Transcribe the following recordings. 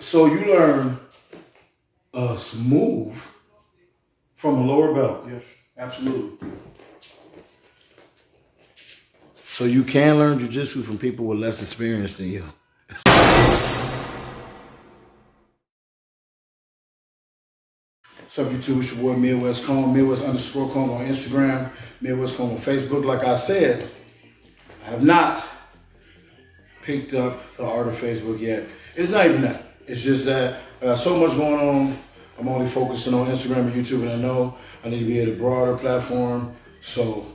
So you learn a move from a lower belt. Yes, absolutely. So you can learn jiu-jitsu from people with less experience than you. What's up, YouTube? It's your boy Midwest Cone, Midwest_Cone on Instagram, Midwest Cone on Facebook. Like I said, I have not picked up the art of Facebook yet. It's not even that. It's just that I got so much going on. I'm only focusing on Instagram and YouTube, and I know I need to be at a broader platform. So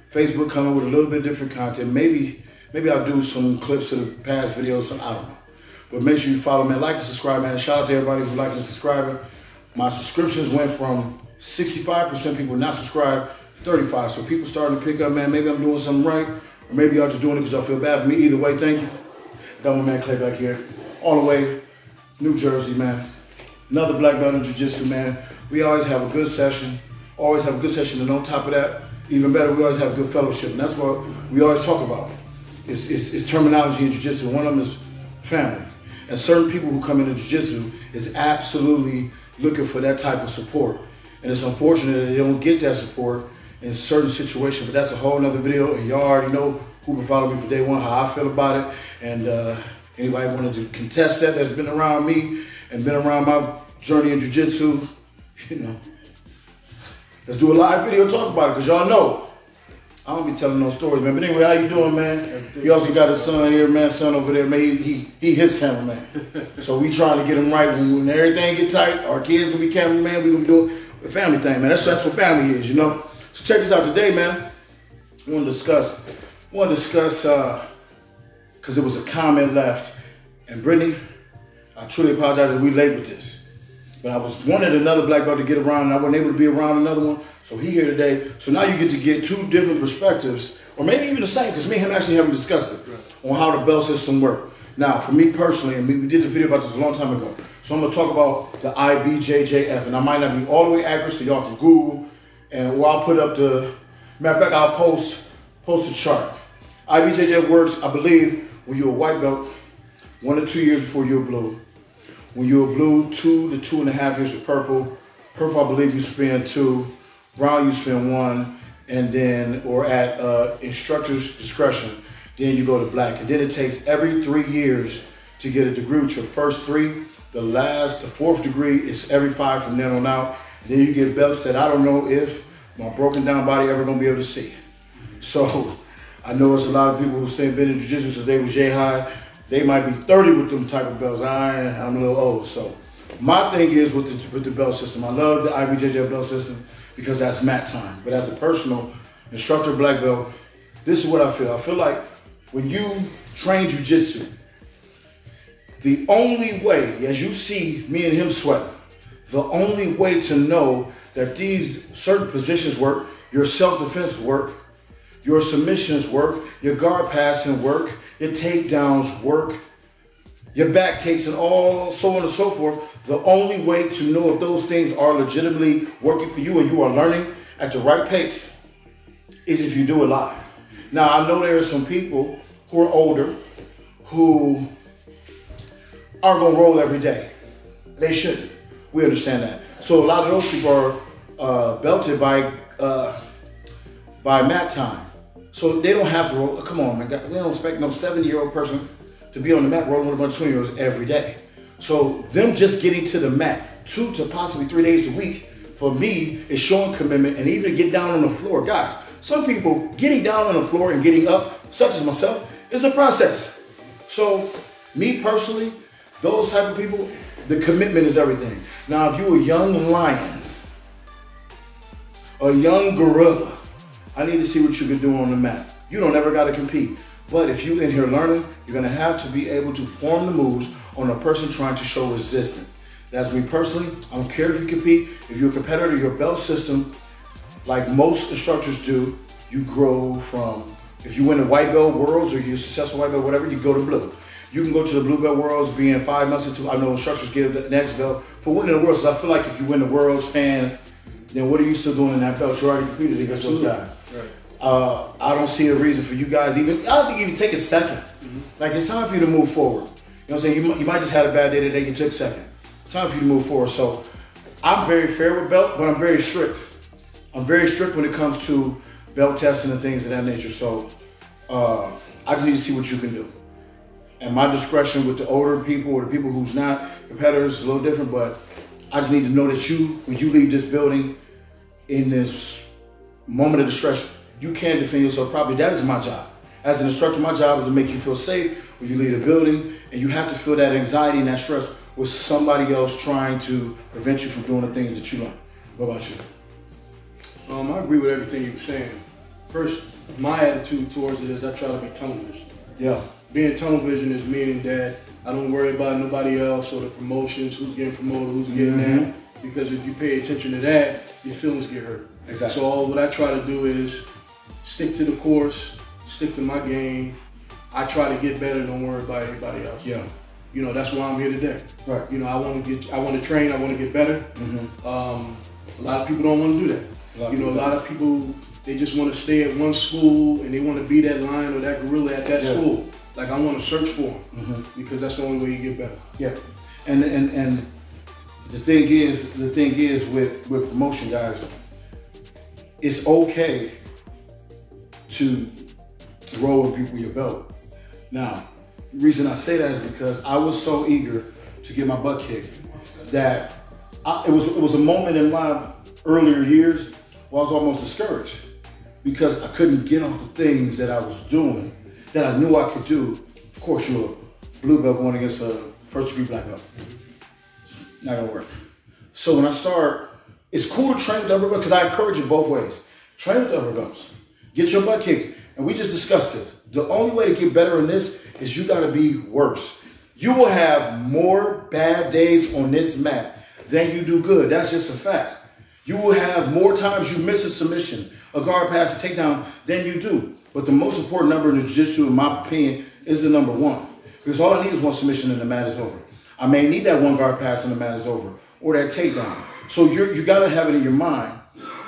Facebook coming with a little bit different content. Maybe I'll do some clips of the past videos. I don't know. But make sure you follow me, like and subscribe, man. Shout out to everybody who like and subscribing. My subscriptions went from 65% people not subscribed to 35. So people starting to pick up, man. Maybe I'm doing something right, or maybe y'all just doing it because y'all feel bad for me. Either way, thank you. Got my man Clay back here, all the way New Jersey, man. Another black belt in jiu-jitsu, man. We always have a good session. Always have a good session, and on top of that, even better, we always have good fellowship, and that's what we always talk about. It's terminology in jiu-jitsu. One of them is family, and certain people who come into jiu-jitsu is absolutely looking for that type of support, and it's unfortunate that they don't get that support in certain situations. But that's a whole nother video, and y'all already know who been following me for day one, how I feel about it, and anybody wanted to contest that's been around me and been around my journey in jiu-jitsu, you know, let's do a live video talk about it, because y'all know I don't be telling no stories, man. But anyway, how you doing, man? He also got his son here, man. Son over there, man. He his cameraman. So we trying to get him right. When everything get tight, our kids gonna be cameraman. We gonna be doing the family thing, man. That's what family is, you know. So check this out today, man. I want to discuss, because it was a comment left, and Brittany, I truly apologize that we late with this. But I wanted another black belt to get around, and I wasn't able to be around another one. So he here today. So now you get to get two different perspectives, or maybe even the same, because me and him actually haven't discussed it, on how the belt system works. Now, for me personally, and we did the video about this a long time ago, so I'm going to talk about the IBJJF, and I might not be all the way accurate, so y'all can Google, and or I'll put up the, matter of fact, I'll post a chart. IBJJF works, I believe, when you're a white belt, 1 to 2 years before you're blue. When you're blue, 2 to 2.5 years with purple. Purple, I believe you spend 2. Brown, you spend 1. And then, or at instructor's discretion, then you go to black. And then it takes every 3 years to get a degree with your first 3. The 4th degree is every 5 from then on out. And then you get belts that I don't know if my broken down body ever gonna be able to see. So I know it's a lot of people who say been in jiu-jitsu since they was J-high. They might be 30 with them type of belts. I'm a little old. So my thing is with the belt system. I love the IBJJ belt system because that's mat time. But as a personal instructor black belt, this is what I feel. I feel like when you train jiu-jitsu, the only way, as you see me and him sweating, the only way to know that these certain positions work, your self-defense work, your submissions work, your guard passing work, your takedowns work, your back takes, and all so on and so forth. The only way to know if those things are legitimately working for you and you are learning at the right pace is if you do it live. Now, I know there are some people who are older who aren't going to roll every day. They shouldn't. We understand that. So a lot of those people are belted by mat time. So they don't have to roll. Come on, man. We don't expect no 70-year-old person to be on the mat rolling with a bunch of 20-year-olds every day. So them just getting to the mat 2 to possibly 3 days a week, for me, is showing commitment, and even get down on the floor. Guys, some people getting down on the floor and getting up, such as myself, is a process. So me personally, those type of people, the commitment is everything. Now, if you're a young lion, a young gorilla, I need to see what you can do on the mat. You don't ever got to compete. But if you're in here learning, you're going to have to be able to perform the moves on a person trying to show resistance. That's me personally. I don't care if you compete. If you're a competitor, your belt system, like most instructors do, you grow from, if you win the white belt worlds or you're a successful white belt, whatever, you go to blue. You can go to the blue belt worlds being 5 months into, I know instructors give the next belt for winning the worlds. So I feel like if you win the worlds, fans, then what are you still doing in that belt? You already competed against those guys. Right. I don't see a reason for you guys I don't think even take a second. Like, it's time for you to move forward. what I'm saying? You might just had a bad day today, you took second. It's time for you to move forward. So I'm very fair with belt, but I'm very strict. I'm very strict when it comes to belt testing and things of that nature. So I just need to see what you can do. And my discretion with the older people or the people who's not competitors is a little different, but I just need to know that when you leave this building in this moment of distress, you can defend yourself properly. That is my job. As an instructor, my job is to make you feel safe when you leave the building, and you have to feel that anxiety and that stress with somebody else trying to prevent you from doing the things that you learn. What about you? I agree with everything you were saying. First, my attitude towards it is I try to be tunnel vision. Yeah. Being tunnel vision is meaning that I don't worry about nobody else or the promotions, who's getting promoted, who's getting that. Because if you pay attention to that, your feelings get hurt. Exactly. So what I try to do is stick to the course, stick to my game. I try to get better, don't worry about anybody else. Yeah. You know, that's why I'm here today. Right. You know, I want to train, I want to get better. A lot of people don't want to do that. A lot of people, they just want to stay at one school and they want to be that lion or that gorilla at that school. Like, I want to search for them because that's the only way you get better. Yeah, and the thing is with promotion, guys, it's okay to roll with people with your belt. Now, the reason I say that is because I was so eager to get my butt kicked that it was a moment in my earlier years where I was almost discouraged because I couldn't get off the things that I was doing that I knew I could do. Of course, you're a blue belt going against a first degree black belt. Not gonna work. So when I start, it's cool to train with upper belts because I encourage it both ways. Train with upper belts. Get your butt kicked. And we just discussed this. The only way to get better in this is you gotta be worse. You will have more bad days on this mat than you do good. That's just a fact. You will have more times you miss a submission, a guard pass, a takedown than you do. But the most important number in the jiu-jitsu, in my opinion, is the number one. Because all I need is one submission and the mat is over. I may need that one guard pass and the mat is over, or that takedown. So you gotta have it in your mind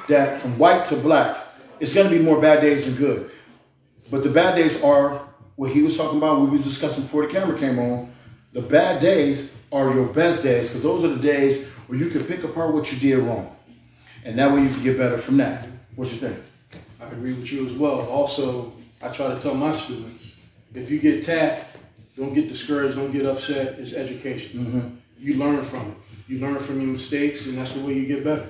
that from white to black, it's gonna be more bad days than good. But the bad days are what he was talking about, we was discussing before the camera came on. The bad days are your best days, because those are the days where you can pick apart what you did wrong. And that way you can get better from that. What you think? I agree with you as well. Also, I try to tell my students, if you get tapped, don't get discouraged, don't get upset. It's education. You learn from it. You learn from your mistakes, and that's the way you get better.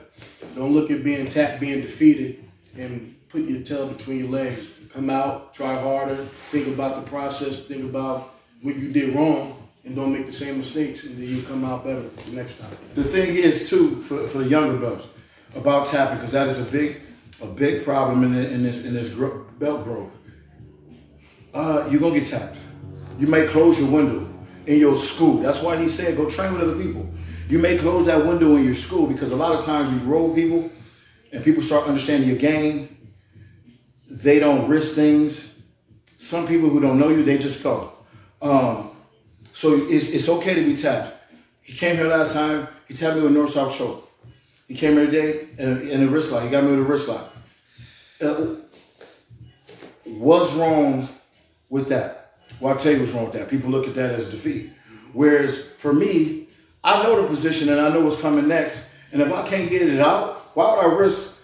Don't look at being tapped, being defeated, and put your tail between your legs. Come out, try harder, think about the process, think about what you did wrong, and don't make the same mistakes, and then you'll come out better the next time. The thing is, too, for the younger belts, about tapping, because that is a big problem in this belt growth. You're gonna get tapped. You may close your window in your school. That's why he said go train with other people. You may close that window in your school because a lot of times you roll people and people start understanding your game. They don't risk things. Some people who don't know you, they just go. So it's okay to be tapped. He came here last time. He tapped me with north-south choke. He came here today in a wrist lock. He got me with a wrist lock. What's wrong with that? Well, I'll tell you what's wrong with that. People look at that as defeat. Whereas for me, I know the position and I know what's coming next. And if I can't get it out, why would I risk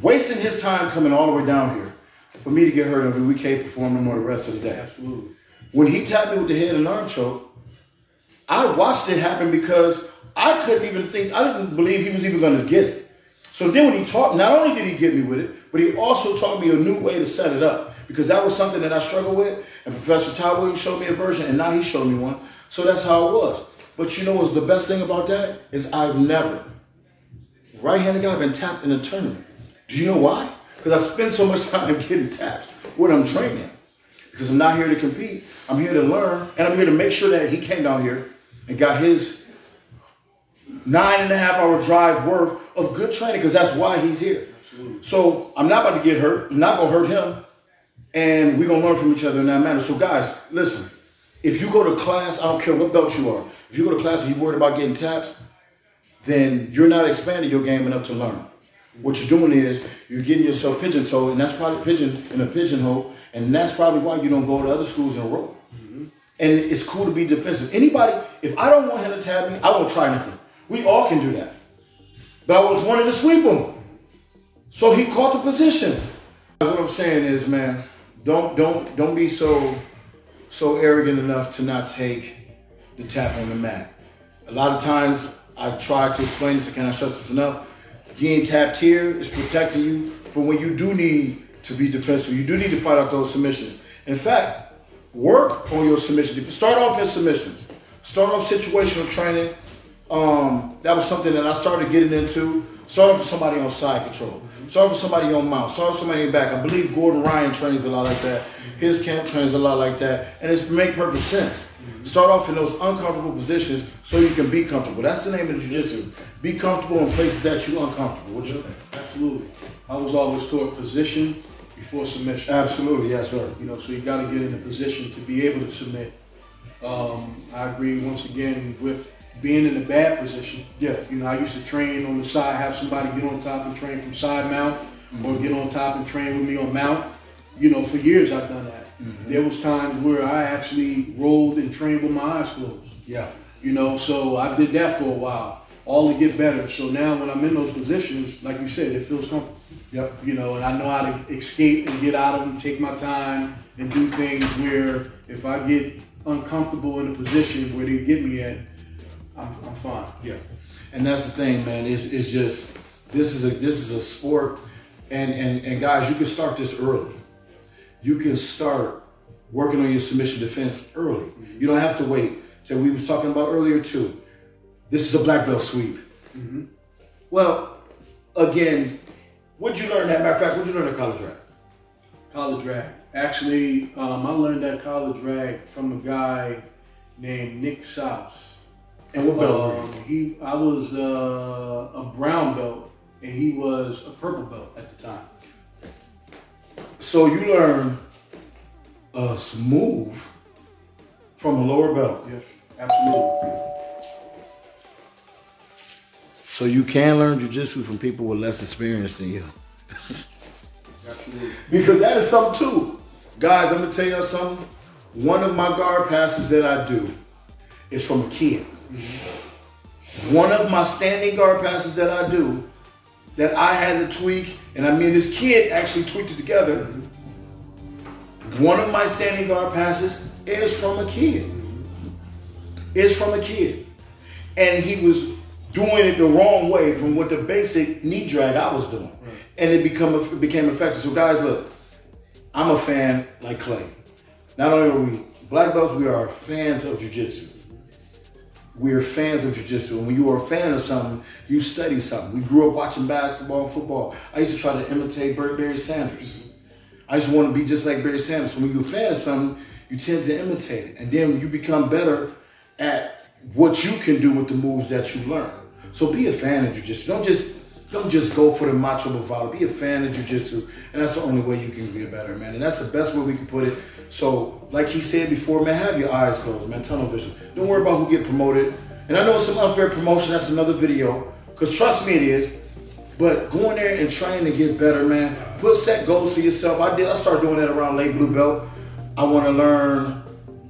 wasting his time coming all the way down here for me to get hurt and we can't perform no more the rest of the day? Absolutely. When he tapped me with the head and arm choke, I watched it happen because I couldn't even think, I didn't believe he was even going to get it. So then when he taught, not only did he get me with it, but he also taught me a new way to set it up, because that was something that I struggled with, and Professor Todd Williams showed me a version, and now he showed me one. So that's how it was. But you know what's the best thing about that is I've never, right-handed guy, been tapped in a tournament. Do you know why? Because I spend so much time getting tapped when I'm training. Because I'm not here to compete. I'm here to learn, and I'm here to make sure that he came down here and got his 9.5-hour drive worth of good training, because that's why he's here. Absolutely. So I'm not about to get hurt. I'm not going to hurt him. And we're going to learn from each other in that manner. So guys, listen, if you go to class, I don't care what belt you are. If you go to class and you're worried about getting tapped, then you're not expanding your game enough to learn. What you're doing is you're getting yourself pigeon-toed, and that's probably pigeonhole, and that's probably why you don't go to other schools and roll. And it's cool to be defensive. Anybody, if I don't want him to tap me, I won't try nothing. We all can do that. But I was wanting to sweep him. So he caught the position. What I'm saying is, man, don't be so arrogant enough to not take the tap on the mat. A lot of times I try to explain this, I cannot stress this enough. Getting tapped here is protecting you from when you do need to be defensive. You do need to fight out those submissions. In fact, work on your submission. Start off in submissions. Start off situational training. That was something that I started getting into. Start off with somebody on side control. Start off with somebody on mount. Start off with somebody in back. I believe Gordon Ryan trains a lot like that. His camp trains a lot like that. And it's make perfect sense. Start off in those uncomfortable positions so you can be comfortable. That's the name of jiu-jitsu. Be comfortable in places that you're uncomfortable. What you think? Absolutely. I was always taught position before submission. Absolutely, yes, sir. You know, so you got to get in a position to be able to submit. I agree once again with being in a bad position. Yeah. You know, I used to train on the side, have somebody get on top and train from side mount, or get on top and train with me on mount. You know, for years I've done that. There was times where I actually rolled and trained with my eyes closed. Yeah. You know, so I did that for a while, all to get better. So now when I'm in those positions, like you said, it feels comfortable. Yep. You know, and I know how to escape and get out of them, take my time, and do things where if I get uncomfortable in a position where they get me at, I'm fine. Yeah. And that's the thing, man. It's just this is a sport, and guys, you can start this early. You can start working on your submission defense early. You don't have to wait. So we was talking about earlier too. This is a black belt sweep. Well, again, what'd you learn that? Matter of fact, what'd you learn at college drag? College drag. Actually, I learned that college drag from a guy named Nick South. And what belt were you? I was a brown belt, and he was a purple belt at the time. So you learn a move from a lower belt. Yes, absolutely. So you can learn jiu-jitsu from people with less experience than you. Absolutely. Because that is something too. Guys, I'm gonna tell you something. One of my guard passes that I do is from a kid. One of my standing guard passes that I do that I had to tweak, and I mean this kid actually tweaked it together. One of my standing guard passes is from a kid. Is from a kid. And he was doing it the wrong way from what the basic knee drag I was doing. And it became effective. So guys, look, I'm a fan like Clay. Not only are we black belts, we are fans of jiu-jitsu. We are fans of jiu-jitsu. And when you are a fan of something, you study something. We grew up watching basketball and football. I used to try to imitate Barry Sanders. I just want to be just like Barry Sanders. So when you're a fan of something, you tend to imitate it. And then you become better at what you can do with the moves that you learn. So be a fan of jiu-jitsu. Don't just go for the macho bravado. Be a fan of jiu-jitsu, and that's the only way you can get better, man. And that's the best way we can put it. So, like he said before, man, have your eyes closed, man. Tunnel vision. Don't worry about who get promoted. And I know it's some unfair promotion. That's another video. Because trust me, it is. But going there and trying to get better, man. Set goals for yourself. I started doing that around late blue belt. I want to learn.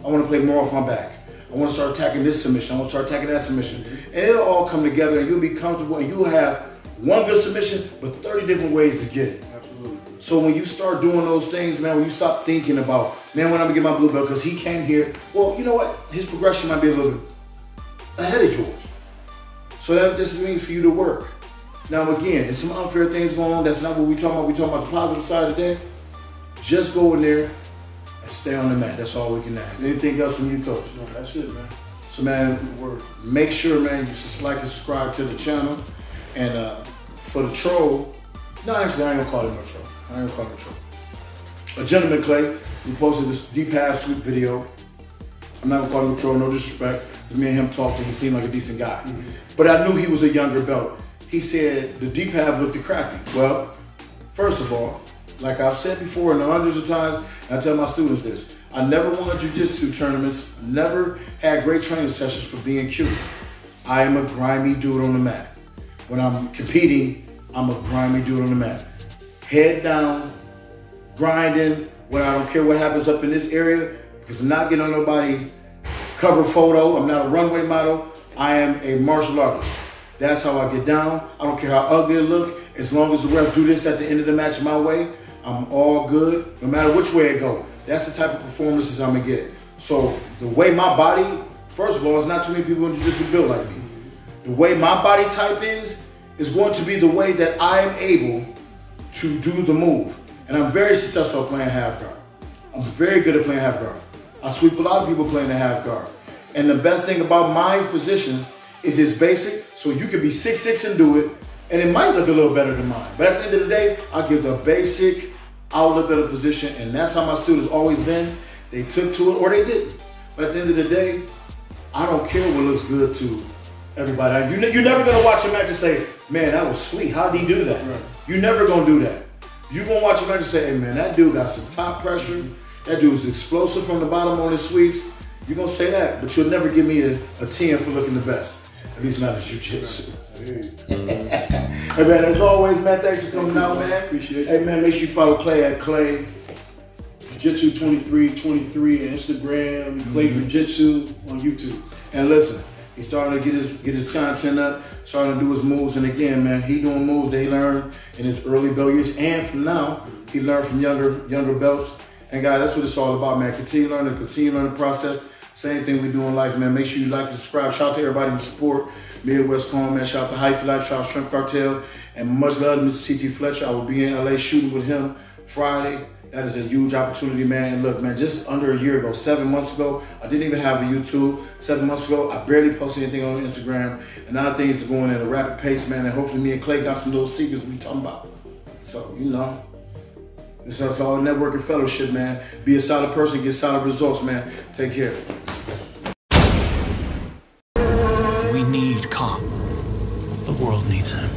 I want to play more off my back. I want to start attacking this submission. I want to start attacking that submission. And it'll all come together, and you'll be comfortable, and you'll have one good submission, but 30 different ways to get it. Absolutely. So when you start doing those things, man, when you stop thinking about, man, when I'm going to get my blue belt, because he came here, well, you know what? His progression might be a little bit ahead of yours. So that just means for you to work. Now, again, there's some unfair things going on. That's not what we're talking about. We're talking about the positive side today. Just go in there and stay on the mat. That's all we can ask. Anything else from you, Coach? No, that's it, man. So, man, make sure, man, you like and subscribe to the channel. And for the troll, no, actually, I ain't gonna call him no troll. I ain't gonna call him a troll. A gentleman, Clay, who posted this deep half sweep video. I'm not gonna call him a troll, no disrespect. Because me and him talked, and he seemed like a decent guy. But I knew he was a younger belt. He said the deep half looked crappy. Well, first of all, like I've said before and hundreds of times, and I tell my students this, I never won jiu-jitsu tournaments, never had great training sessions for being cute. I am a grimy dude on the mat. When I'm competing, I'm a grimy dude on the mat. Head down, grinding, when I don't care what happens up in this area, because I'm not getting on nobody cover photo. I'm not a runway model. I am a martial artist. That's how I get down. I don't care how ugly it look. As long as the refs do this at the end of the match my way, I'm all good. No matter which way it go. That's the type of performances I'm gonna get. So the way my body, first of all, there's not too many people in jiu-jitsu built like me. The way my body type is going to be the way that I am able to do the move. And I'm very successful at playing half guard. I'm very good at playing half guard. I sweep a lot of people playing the half guard. And the best thing about my positions is it's basic, so you can be 6'6" and do it, and it might look a little better than mine. But at the end of the day, I give the basic outlook of the position, and that's how my students always been. They took to it or they didn't. But at the end of the day, I don't care what looks good to everybody. You're never gonna watch a match and say, man, that was sweet, how did he do that? Right. You're never gonna do that. You're gonna watch a match and say, hey man, that dude got some top pressure, that dude's explosive from the bottom on his sweeps. You're gonna say that, but you'll never give me a 10 for looking the best. At least not in jiu-jitsu. Hey man, as always, man, thanks for coming out, man. Appreciate it. Hey man, make sure you follow Clay at Clay Jiu-Jitsu 2323 on Instagram, Clay Jiu-Jitsu on YouTube. And listen, he's starting to get his content up, starting to do his moves, and again, man, he doing moves that he learned in his early belt years, and from now, he learned from younger belts. And guys, that's what it's all about, man. Continue learning the process. Same thing we do in life, man. Make sure you like and subscribe. Shout out to everybody who support Midwest Calm, man. Shout out to Hype for Life, shout out to Shrimp Cartel, and much love to Mr. CT Fletcher. I will be in LA shooting with him Friday. That is a huge opportunity, man. And look, man, just under a year ago, 7 months ago, I didn't even have a YouTube. 7 months ago, I barely posted anything on Instagram. And now things are going at a rapid pace, man. And hopefully me and Clay got some little secrets we talking about. So, you know, it's called networking fellowship, man. Be a solid person, get solid results, man. Take care. We need Calm. The world needs him.